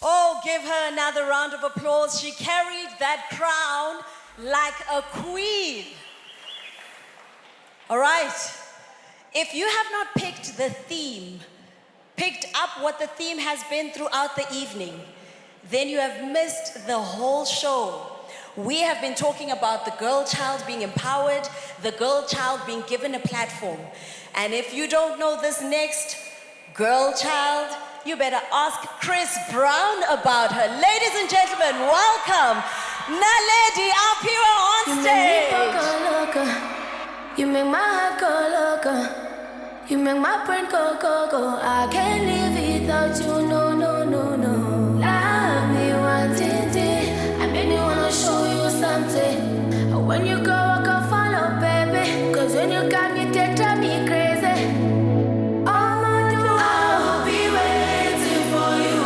Oh, give her another round of applause. She carried that crown like a queen. All right. If you have not picked the theme, picked up what the theme has been throughout the evening, then you have missed the whole show. We have been talking about the girl child being empowered, the girl child being given a platform. And if you don't know this next girl child, you better ask Chris Brown about her. Ladies and gentlemen, welcome Naledi Aphiwe on stage. You make my heart go loco. You make my brain go, go, go. I can't live without you, no, no, no, no. Love me wanting it. I made me wanna show you something. And when you go, I can follow, baby. Cause when you got me, they drive me crazy. I'll be waiting for you.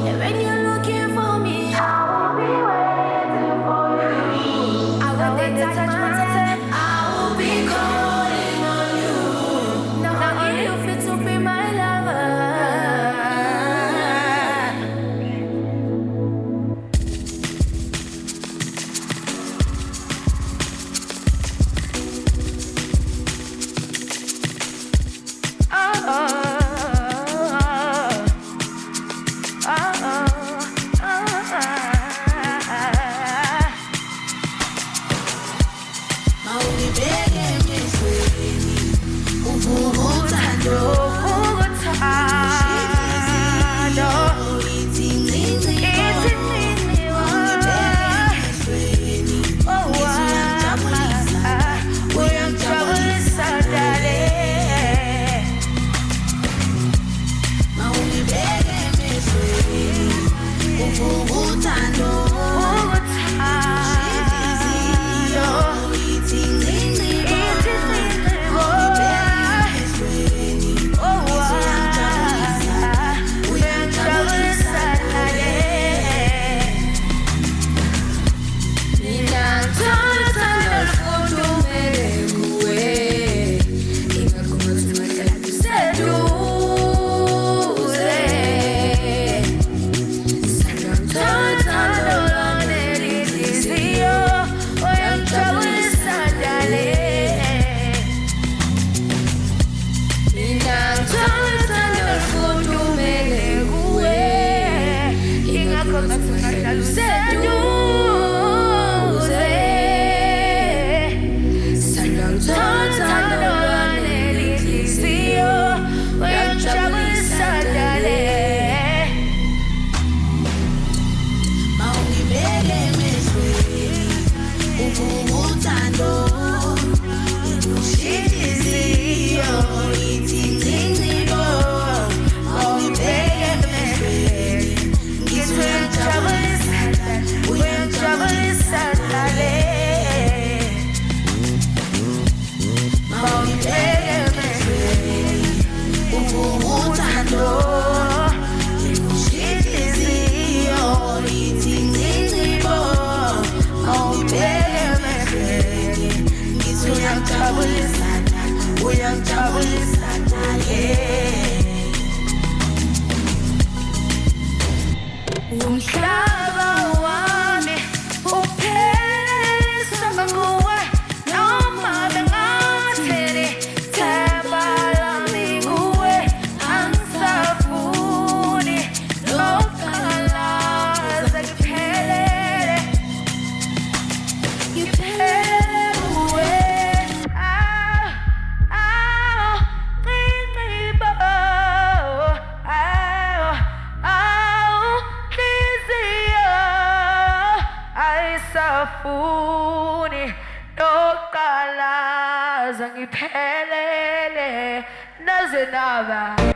And when you're looking for me, I'll be waiting for you. I will take the touch my time. I'll be calling on you. Now only you fit to be my lover. Safuni dokala zangiphelele naze naba